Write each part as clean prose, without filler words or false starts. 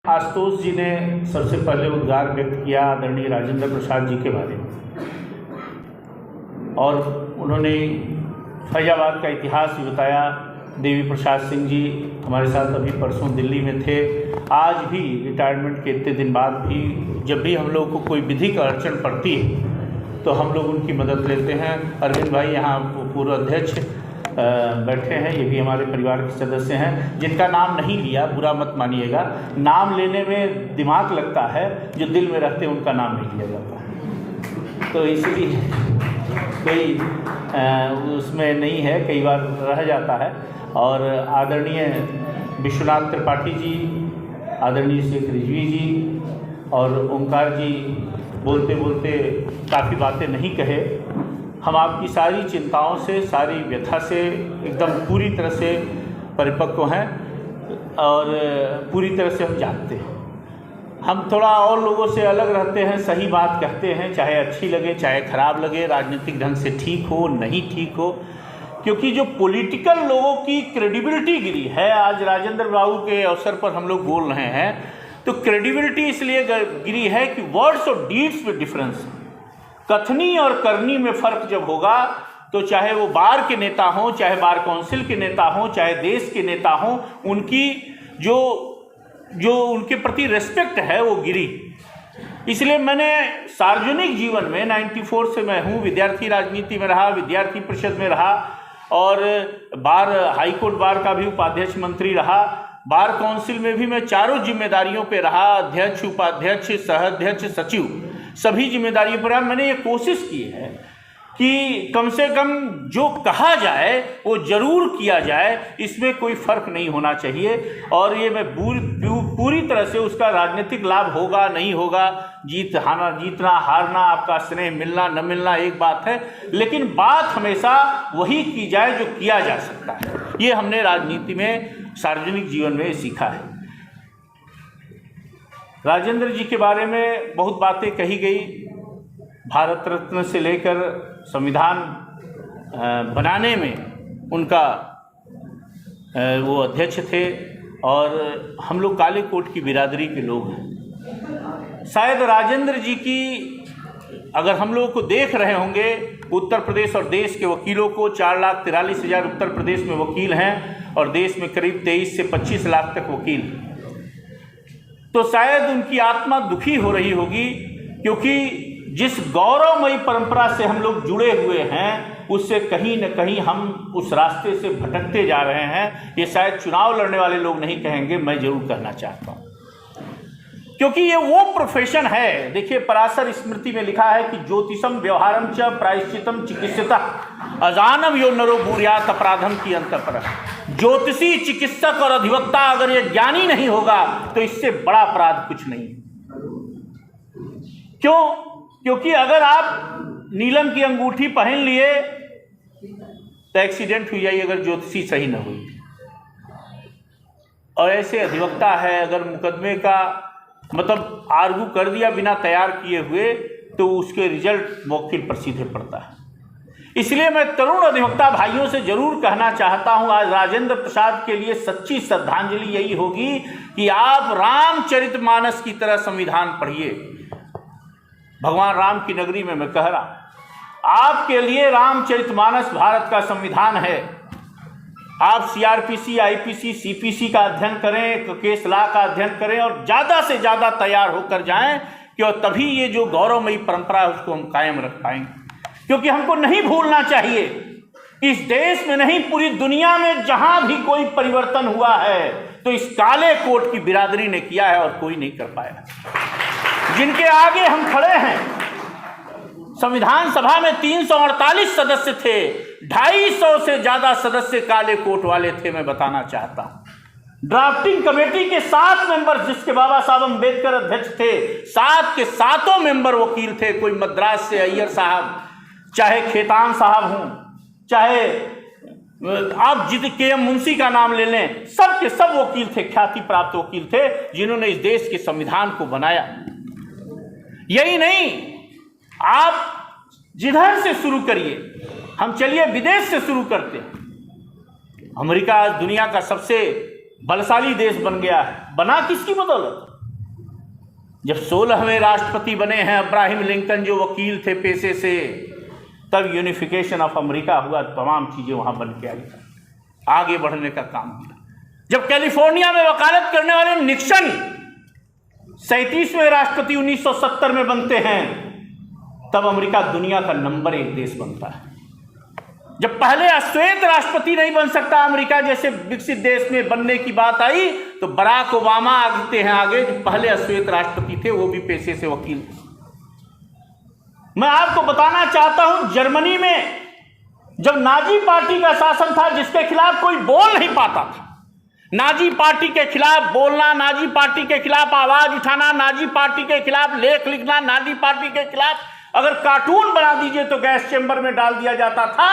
आशुतोष जी ने सबसे पहले उद्गार व्यक्त किया आदरणीय राजेंद्र प्रसाद जी के बारे में, और उन्होंने फैजाबाद का इतिहास भी बताया। देवी प्रसाद सिंह जी हमारे साथ अभी परसों दिल्ली में थे। आज भी रिटायरमेंट के इतने दिन बाद भी जब भी हम लोग को कोई विधिक अड़चन पड़ती है तो हम लोग उनकी मदद लेते हैं। अरविंद भाई यहाँ पूर्व अध्यक्ष बैठे हैं, ये भी हमारे परिवार के सदस्य हैं, जिनका नाम नहीं लिया, बुरा मत मानिएगा। नाम लेने में दिमाग लगता है, जो दिल में रहते हैं उनका नाम नहीं लिया जाता है, तो इसलिए कोई उसमें नहीं है, कई बार रह जाता है। और आदरणीय विश्वनाथ त्रिपाठी जी, आदरणीय शेख रिजवी जी और ओंकार जी बोलते बोलते काफ़ी बातें नहीं कहे। हम आपकी सारी चिंताओं से, सारी व्यथा से एकदम पूरी तरह से परिपक्व हैं और पूरी तरह से हम जानते हैं। हम थोड़ा और लोगों से अलग रहते हैं, सही बात कहते हैं, चाहे अच्छी लगे चाहे खराब लगे, राजनीतिक ढंग से ठीक हो नहीं ठीक हो, क्योंकि जो पॉलिटिकल लोगों की क्रेडिबिलिटी गिरी है, आज राजेंद्र बाबू के अवसर पर हम लोग बोल रहे हैं, तो क्रेडिबिलिटी इसलिए गिरी है कि वर्ड्स और डीड्स में डिफरेंस, कथनी और करनी में फ़र्क जब होगा तो चाहे वो बार के नेता हों, चाहे बार काउंसिल के नेता हों, चाहे देश के नेता हों, उनकी जो उनके प्रति रेस्पेक्ट है वो गिरी। इसलिए मैंने सार्वजनिक जीवन में 94 से मैं हूँ, विद्यार्थी राजनीति में रहा, विद्यार्थी परिषद में रहा और बार हाईकोर्ट बार का भी उपाध्यक्ष मंत्री रहा, बार काउंसिल में भी मैं चारों जिम्मेदारियों पे रहा, अध्यक्ष, उपाध्यक्ष, सहाध्यक्ष, सचिव, सभी जिम्मेदारियों पर। मैंने ये कोशिश की है कि कम से कम जो कहा जाए वो जरूर किया जाए, इसमें कोई फर्क नहीं होना चाहिए। और ये मैं पूरी तरह से उसका राजनीतिक लाभ होगा नहीं होगा, जीतना हारना, आपका स्नेह मिलना न मिलना एक बात है, लेकिन बात हमेशा वही की जाए जो किया जा सकता है। ये हमने राजनीति में, सार्वजनिक जीवन में सीखा है। राजेंद्र जी के बारे में बहुत बातें कही गई, भारत रत्न से लेकर संविधान बनाने में उनका वो अध्यक्ष थे, और हम लोग काले कोट की बिरादरी के लोग हैं। शायद राजेंद्र जी की, अगर हम लोगों को देख रहे होंगे उत्तर प्रदेश और देश के वकीलों को, 4,43,000 उत्तर प्रदेश में वकील हैं और देश में करीब 23 से 25 लाख तक वकील, तो शायद उनकी आत्मा दुखी हो रही होगी, क्योंकि जिस गौरवमयी परंपरा से हम लोग जुड़े हुए हैं उससे कहीं न कहीं हम उस रास्ते से भटकते जा रहे हैं। ये शायद चुनाव लड़ने वाले लोग नहीं कहेंगे, मैं जरूर कहना चाहता हूँ, क्योंकि ये वो प्रोफेशन है। देखिए, पराशर स्मृति में लिखा है कि ज्योतिषम व्यवहारम च प्रायश्चितम चिकित्सता अजानम यो नरो बुर्यात अपराधम की अंतपर। ज्योतिषी, चिकित्सक और अधिवक्ता अगर ये ज्ञानी नहीं होगा तो इससे बड़ा अपराध कुछ नहीं। क्यों? क्योंकि अगर आप नीलम की अंगूठी पहन लिए तो एक्सीडेंट हुई जाए, अगर ज्योतिषी सही न हुई। और ऐसे अधिवक्ता है, अगर मुकदमे का मतलब आर्गू कर दिया बिना तैयार किए हुए तो उसके रिजल्ट वकील पर सीधे पड़ता है। इसलिए मैं तरुण अधिवक्ता भाइयों से जरूर कहना चाहता हूं, आज राजेंद्र प्रसाद के लिए सच्ची श्रद्धांजलि यही होगी कि आप रामचरितमानस की तरह संविधान पढ़िए। भगवान राम की नगरी में मैं कह रहा, आपके लिए रामचरितमानस भारत का संविधान है। आप सीआरपीसी, आईपीसी, सीपीसी का अध्ययन करें, केस लॉ का अध्ययन करें और ज़्यादा से ज़्यादा तैयार होकर जाएं, क्यों तभी ये जो गौरवमयी परंपरा है उसको हम कायम रख पाएंगे। क्योंकि हमको नहीं भूलना चाहिए, इस देश में नहीं पूरी दुनिया में जहां भी कोई परिवर्तन हुआ है तो इस काले कोट की बिरादरी ने किया है और कोई नहीं कर पाया। जिनके आगे हम खड़े हैं, संविधान सभा में 348 सदस्य थे, 250 से ज्यादा सदस्य काले कोट वाले थे। मैं बताना चाहता हूं, ड्राफ्टिंग कमेटी के 7 मेंबर, जिसके बाबा साहब अम्बेडकर अध्यक्ष थे, 7 के 7 मेंबर वकील थे। कोई मद्रास से अय्यर साहब, चाहे खेतान साहब हों, चाहे आप के एम मुंशी का नाम ले लें, सब के सब वकील थे, ख्याति प्राप्त वकील थे, जिन्होंने इस देश के संविधान को बनाया। यही नहीं, आप जिधर से शुरू करिए, हम चलिए विदेश से शुरू करते हैं। अमेरिका आज दुनिया का सबसे बलशाली देश बन गया है। बना किसकी बदौलत? जब 16वें राष्ट्रपति बने हैं अब्राहम लिंकन, जो वकील थे पेशे से, तब यूनिफिकेशन ऑफ अमेरिका हुआ, तमाम चीज़ें वहाँ बन के आई, आगे बढ़ने का काम किया। जब कैलिफोर्निया में वकालत करने वाले निक्सन 37वें राष्ट्रपति 1970 में बनते हैं, तब अमेरिका दुनिया का नंबर 1 देश बनता है। जब पहले अश्वेत राष्ट्रपति नहीं बन सकता अमेरिका जैसे विकसित देश में बनने की बात आई, तो बराक ओबामा आते हैं आगे, जो पहले अश्वेत राष्ट्रपति थे, वो भी पेशे से वकील थे। मैं आपको बताना चाहता हूं, जर्मनी में जब नाजी पार्टी का शासन था, जिसके खिलाफ कोई बोल नहीं पाता था, नाजी पार्टी के खिलाफ बोलना, नाजी पार्टी के खिलाफ आवाज उठाना, नाजी पार्टी के खिलाफ लेख लिखना, नाजी पार्टी के खिलाफ अगर कार्टून बना दीजिए तो गैस चेंबर में डाल दिया जाता था।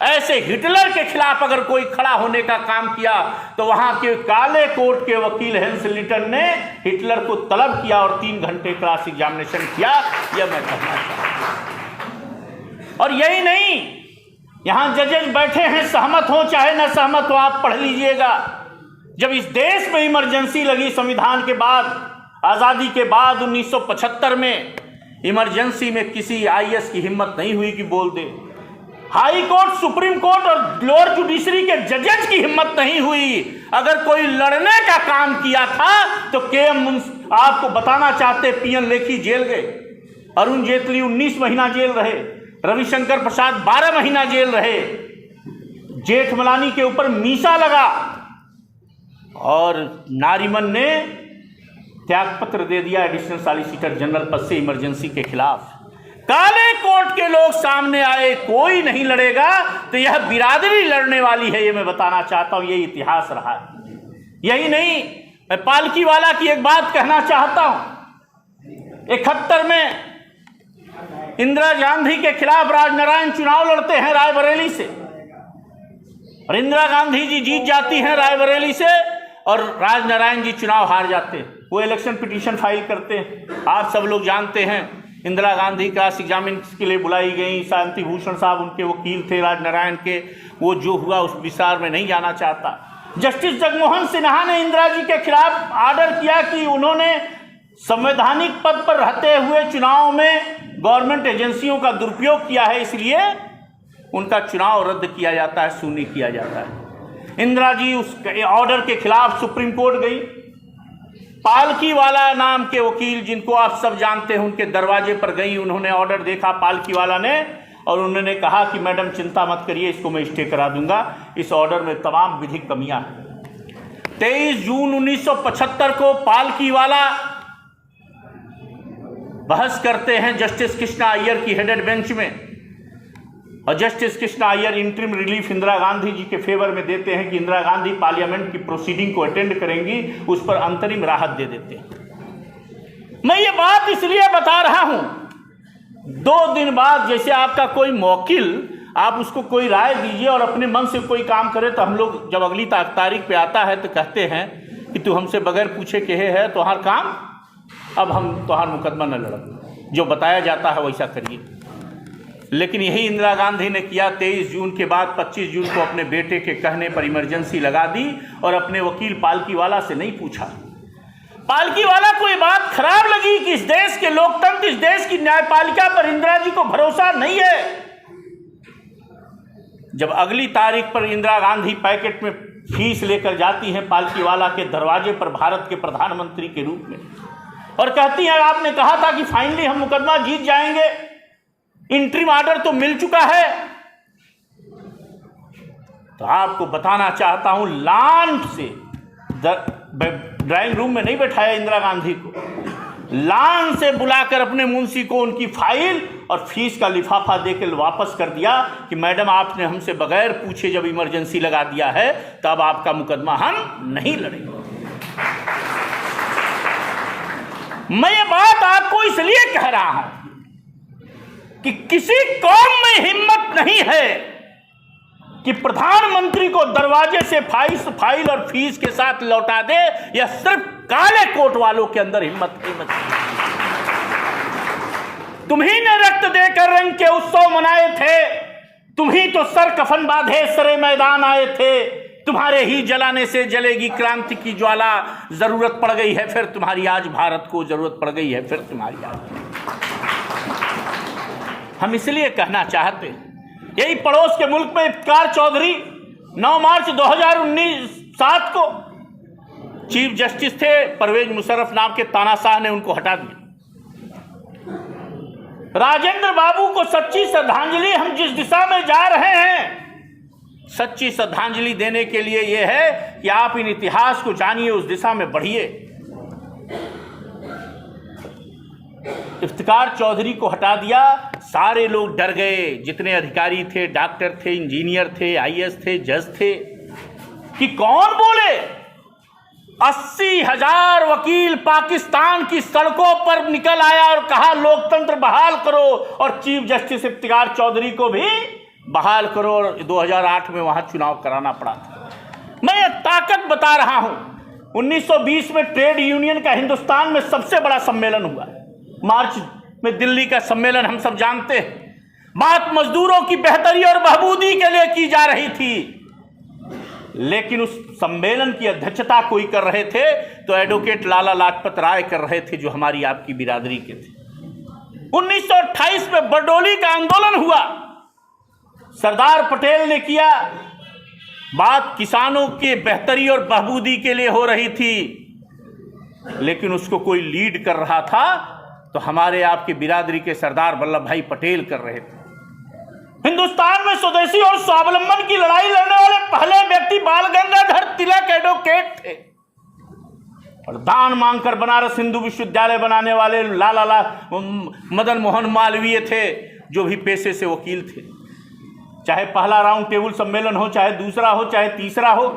ऐसे हिटलर के खिलाफ अगर कोई खड़ा होने का काम किया तो वहां के काले कोट के वकील हेंस लिटन ने हिटलर को तलब किया और 3 घंटे क्रॉस एग्जामिनेशन किया। यह मैं कहना चाहता हूं। और यही नहीं, यहां जजेस बैठे हैं, सहमत हो चाहे न सहमत हो, आप पढ़ लीजिएगा। जब इस देश में इमरजेंसी लगी संविधान के बाद, आज़ादी के बाद 1975 में, इमरजेंसी में किसी आईएएस की हिम्मत नहीं हुई कि बोल दे। हाई कोर्ट, सुप्रीम कोर्ट और लोअर जुडिशरी के जजेस की हिम्मत नहीं हुई। अगर कोई लड़ने का काम किया था तो आपको बताना चाहते, पीएन लेखी जेल गए, अरुण जेटली 19 महीना जेल रहे, रविशंकर प्रसाद 12 महीना जेल रहे, जेठमलानी के ऊपर मीसा लगा और नारीमन ने त्यागपत्र दे दिया एडिशनल सॉलिसिटर जनरल पद से इमरजेंसी के खिलाफ। काले कोर्ट के लोग सामने आए, कोई नहीं लड़ेगा तो यह बिरादरी लड़ने वाली है, ये मैं बताना चाहता हूं। ये इतिहास रहा है। यही नहीं, मैं पालकी वाला की एक बात कहना चाहता हूं। 71 में इंदिरा गांधी के खिलाफ राजनारायण चुनाव लड़ते हैं रायबरेली से, और इंदिरा गांधी जी जीत जाती हैं रायबरेली से, और राजनारायण जी चुनाव हार जाते हैं। वो इलेक्शन पिटीशन फाइल करते हैं। आप सब लोग जानते हैं, इंदिरा गांधी क्रॉस एग्जामिनेशन के लिए बुलाई गई, शांति भूषण साहब उनके वकील थे राजनारायण के। वो जो हुआ उस विस्तार में नहीं जाना चाहता। जस्टिस जगमोहन सिन्हा ने इंदिरा जी के खिलाफ आर्डर किया कि उन्होंने संवैधानिक पद पर रहते हुए चुनाव में गवर्नमेंट एजेंसियों का दुरुपयोग किया है, इसलिए उनका चुनाव रद्द किया जाता है, शून्य किया जाता है। इंदिरा जी उस ऑर्डर के खिलाफ सुप्रीम कोर्ट गई। पालकी वाला नाम के वकील, जिनको आप सब जानते हैं, उनके दरवाजे पर गई। उन्होंने ऑर्डर देखा पालकी वाला ने, और उन्होंने कहा कि मैडम चिंता मत करिए, इसको मैं स्टे करा दूंगा। इस ऑर्डर में तमाम विधिक कमियां हैं। 23 जून 1975 को पालकी वाला बहस करते हैं जस्टिस कृष्णा अय्यर की हेडेड बेंच में, और justice Krishna Iyer interim relief Indira Gandhi ji के फेवर में देते हैं कि इंदिरा गांधी पार्लियामेंट की प्रोसीडिंग को अटेंड करेंगी, उस पर अंतरिम राहत दे देते हैं। मैं ये बात इसलिए बता रहा हूं, 2 दिन बाद जैसे आपका कोई मौकिल, आप उसको कोई राय दीजिए और अपने मन से कोई काम करे, तो हम लोग जब अगली तारीख पे आता है तो कहते हैं कि तू हमसे बगैर पूछे कहे है तुम्हारा काम, अब हम तुम्हारा मुकदमा न लड़ब, जो बताया जाता है वैसा करिए। लेकिन यही इंदिरा गांधी ने किया। 23 जून के बाद 25 जून को अपने बेटे के कहने पर इमरजेंसी लगा दी और अपने वकील पालकी वाला से नहीं पूछा। पालकी वाला को ये बात खराब लगी कि इस देश के लोकतंत्र, इस देश की न्यायपालिका पर इंदिरा जी को भरोसा नहीं है। जब अगली तारीख पर इंदिरा गांधी पैकेट में फीस लेकर जाती हैं पालकी वाला के दरवाजे पर भारत के प्रधानमंत्री के रूप में, और कहती हैं आपने कहा था कि फाइनली हम मुकदमा जीत जाएंगे, इंटरिम ऑर्डर तो मिल चुका है। तो आपको बताना चाहता हूं, लान से ड्राइंग रूम में नहीं बैठाया इंदिरा गांधी को, लान से बुलाकर अपने मुंशी को उनकी फाइल और फीस का लिफाफा देकर वापस कर दिया कि मैडम आपने हमसे बगैर पूछे जब इमरजेंसी लगा दिया है, तब आपका मुकदमा हम नहीं लड़ेंगे। मैं ये बात आपको इसलिए कह रहा हूं कि किसी कौम में हिम्मत नहीं है कि प्रधानमंत्री को दरवाजे से फाइल और फीस के साथ लौटा दे। यह सिर्फ काले कोट वालों के अंदर हिम्मत नहीं। तुम्ही ने रक्त देकर रंग के उत्सव मनाए थे, तुम्ही तो सर कफन बांधे सरे मैदान आए थे। तुम्हारे ही जलाने से जलेगी क्रांति की ज्वाला। जरूरत पड़ गई है फिर तुम्हारी आज भारत को, जरूरत पड़ गई है फिर तुम्हारी आज। हम इसलिए कहना चाहते हैं, यही पड़ोस के मुल्क में इफ्तिकार चौधरी 9 मार्च 2019 को चीफ जस्टिस थे, परवेज मुशर्रफ नाम के तानाशाह ने उनको हटा दिया। राजेंद्र बाबू को सच्ची श्रद्धांजलि, हम जिस दिशा में जा रहे हैं, सच्ची श्रद्धांजलि देने के लिए यह है कि आप इन इतिहास को जानिए, उस दिशा में बढ़िए। इफ्तिकार चौधरी को हटा दिया, सारे लोग डर गए, जितने अधिकारी थे, डॉक्टर थे, इंजीनियर थे, आईएएस थे, जज थे, कि कौन बोले। 80,000 वकील पाकिस्तान की सड़कों पर निकल आया और कहा लोकतंत्र बहाल करो, और चीफ जस्टिस इफ्तिकार चौधरी को भी बहाल करो, और 2008 में वहां चुनाव कराना पड़ा था। मैं ये ताकत बता रहा हूं। 1920 में ट्रेड यूनियन का हिंदुस्तान में सबसे बड़ा सम्मेलन हुआ, मार्च में दिल्ली का सम्मेलन, हम सब जानते हैं। बात मजदूरों की बेहतरी और बहबूदी के लिए की जा रही थी, लेकिन उस सम्मेलन की अध्यक्षता कोई कर रहे थे तो एडवोकेट लाला लाजपत राय कर रहे थे, जो हमारी आपकी बिरादरी के थे। 1928 में बरडोली का आंदोलन हुआ, सरदार पटेल ने किया। बात किसानों की बेहतरी और बहबूदी के लिए हो रही थी, लेकिन उसको कोई लीड कर रहा था तो हमारे आपके बिरादरी के सरदार वल्लभ भाई पटेल कर रहे थे। हिंदुस्तान में स्वदेशी और स्वावलंबन की लड़ाई लड़ने वाले पहले व्यक्ति बाल गंगाधर तिलक एडवोकेट थे, और दान मांगकर बनारस हिंदू विश्वविद्यालय बनाने वाले लाला मदन मोहन मालवीय थे, जो भी पेशे से वकील थे। चाहे पहला राउंड टेबल सम्मेलन हो, चाहे दूसरा हो, चाहे तीसरा हो,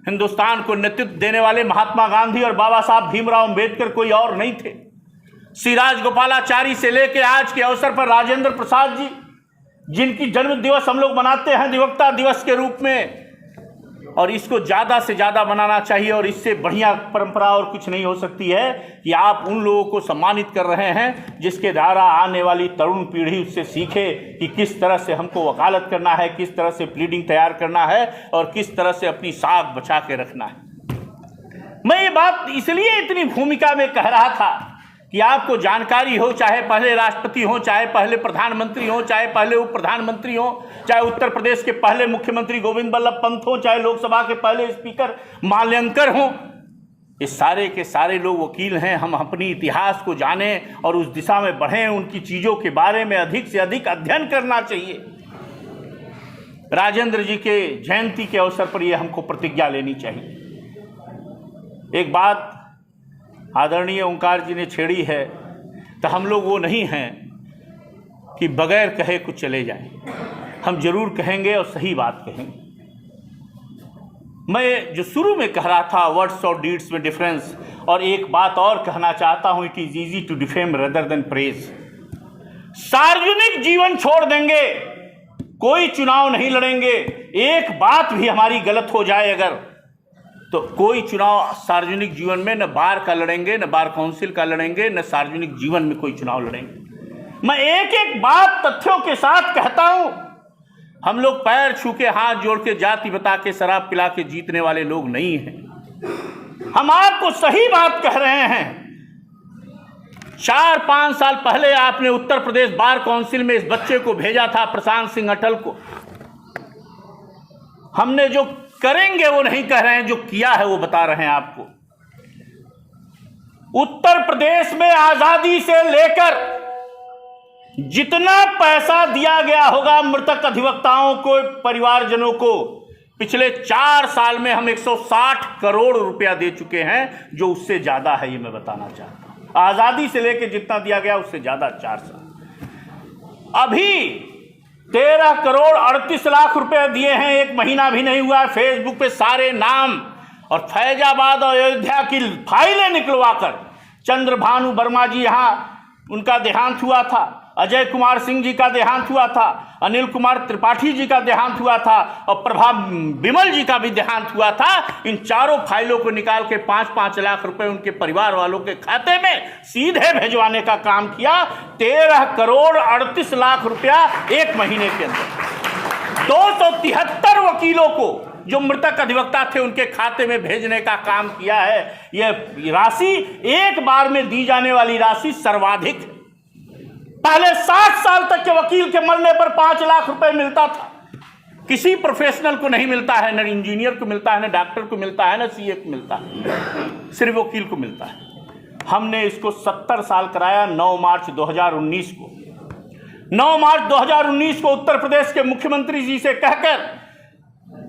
हिंदुस्तान को नेतृत्व देने वाले महात्मा गांधी और बाबा साहब भीमराव अंबेडकर कोई और नहीं थे। सिराज गोपालाचारी से लेकर आज के अवसर पर राजेंद्र प्रसाद जी, जिनकी जन्म दिवस हम लोग मनाते हैं अधिवक्ता दिवस के रूप में, और इसको ज़्यादा से ज़्यादा मनाना चाहिए, और इससे बढ़िया परंपरा और कुछ नहीं हो सकती है कि आप उन लोगों को सम्मानित कर रहे हैं जिसके द्वारा आने वाली तरुण पीढ़ी उससे सीखे कि किस तरह से हमको वकालत करना है, किस तरह से प्लीडिंग तैयार करना है, और किस तरह से अपनी साख बचा के रखना है। मैं ये बात इसलिए इतनी भूमिका में कह रहा था कि आपको जानकारी हो, चाहे पहले राष्ट्रपति हो, चाहे पहले प्रधानमंत्री हो, चाहे पहले उप प्रधानमंत्री हो, चाहे उत्तर प्रदेश के पहले मुख्यमंत्री गोविंद बल्लभ पंत हो, चाहे लोकसभा के पहले स्पीकर माल्यानकर हो, ये सारे के सारे लोग वकील हैं। हम अपनी इतिहास को जानें और उस दिशा में बढ़ें, उनकी चीज़ों के बारे में अधिक से अधिक अध्ययन करना चाहिए। राजेंद्र जी के जयंती के अवसर पर यह हमको प्रतिज्ञा लेनी चाहिए। एक बात आदरणीय ओंकार जी ने छेड़ी है, तो हम लोग वो नहीं हैं कि बगैर कहे कुछ चले जाएं। हम जरूर कहेंगे और सही बात कहेंगे। मैं जो शुरू में कह रहा था वर्ड्स और डीड्स में डिफरेंस, और एक बात और कहना चाहता हूं, it is easy to defame rather than praise. सार्वजनिक जीवन छोड़ देंगे, कोई चुनाव नहीं लड़ेंगे। एक बात भी हमारी गलत हो जाए अगर, तो कोई चुनाव सार्वजनिक जीवन में न बार का लड़ेंगे, न बार काउंसिल का लड़ेंगे, न सार्वजनिक जीवन में कोई चुनाव लड़ेंगे। मैं एक एक बात तथ्यों के साथ कहता हूं। हम लोग पैर छू के, हाथ जोड़ के, जाति बता के, शराब पिला के जीतने वाले लोग नहीं हैं। हम आपको सही बात कह रहे हैं। 4-5 साल पहले आपने उत्तर प्रदेश बार काउंसिल में इस बच्चे को भेजा था, प्रशांत सिंह अटल को। हमने जो करेंगे वो नहीं कह रहे हैं, जो किया है वो बता रहे हैं आपको। उत्तर प्रदेश में आजादी से लेकर जितना पैसा दिया गया होगा मृतक अधिवक्ताओं को, परिवारजनों को, पिछले 4 साल में हम 160 करोड़ रुपया दे चुके हैं, जो उससे ज्यादा है, ये मैं बताना चाहता हूं। आजादी से लेकर जितना दिया गया उससे ज्यादा 4 साल। अभी 13 करोड़ 38 लाख रुपए दिए हैं, 1 महीना भी नहीं हुआ। फेसबुक पे सारे नाम और फैजाबाद और अयोध्या की फाइलें निकलवाकर, चंद्रभानु वर्मा जी यहाँ उनका देहांत हुआ था, अजय कुमार सिंह जी का देहांत हुआ था, अनिल कुमार त्रिपाठी जी का देहांत हुआ था, और प्रभा विमल जी का भी देहांत हुआ था। इन चारों फाइलों को निकाल के 5-5 लाख रुपए उनके परिवार वालों के खाते में सीधे भिजवाने का काम किया। 13 करोड़ 38 लाख रुपया 1 महीने के अंदर। 273 वकीलों को जो मृतक अधिवक्ता थे उनके खाते में भेजने का काम किया है। यह राशि एक बार में दी जाने वाली राशि सर्वाधिक। पहले 60 साल तक के वकील के मरने पर 5 लाख रुपए मिलता था। किसी प्रोफेशनल को नहीं मिलता है, न इंजीनियर को मिलता है, न डॉक्टर को मिलता है, न सीए को मिलता है, सिर्फ वकील को मिलता है। हमने इसको 70 साल कराया। 9 मार्च 2019 को 9 मार्च 2019 को उत्तर प्रदेश के मुख्यमंत्री जी से कहकर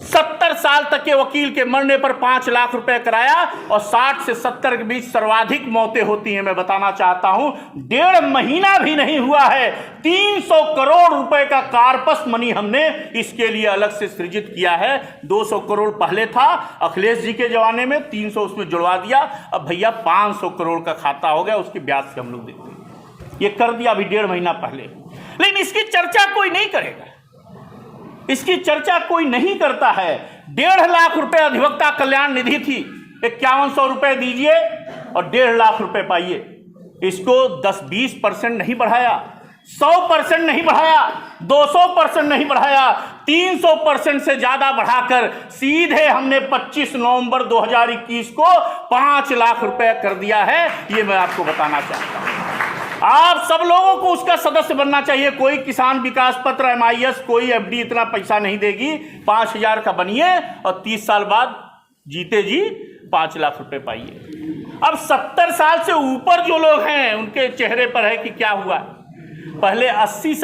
70 साल तक के वकील के मरने पर 5 लाख रुपए कराया। और 60 से 70 के बीच सर्वाधिक मौतें होती हैं। मैं बताना चाहता हूं 1.5 महीना भी नहीं हुआ है 300 करोड़ रुपए का कार्पस मनी हमने इसके लिए अलग से सृजित किया है। 200 करोड़ पहले था अखिलेश जी के जमाने में, 300 उसमें जुड़वा दिया। अब भैया 500 करोड़ का खाता हो गया, उसके ब्याज से हम लोग देते हैं। ये कर दिया अभी 1.5 महीना पहले। लेकिन इसकी चर्चा कोई नहीं करेगा, इसकी चर्चा कोई नहीं करता है। 1.5 लाख रुपए अधिवक्ता कल्याण निधि थी, 5100 रुपए दीजिए और 1.5 लाख रुपए पाइए। इसको 10-20% नहीं बढ़ाया, 100% नहीं बढ़ाया, 200% नहीं बढ़ाया, 300% से ज्यादा बढ़ाकर सीधे हमने 25 नवंबर 2021 को 5 लाख रुपए कर दिया है। ये मैं आपको बताना चाहता हूं। आप सब लोगों को उसका सदस्य बनना चाहिए। कोई किसान विकास पत्र, MIS, कोई FD इतना पैसा नहीं देगी। 5000 का बनिए और 30 साल बाद जीते जी 5 लाख रुपए पाइए। अब 70 साल से ऊपर जो लोग हैं उनके चेहरे पर है कि क्या हुआ। पहले 80 साल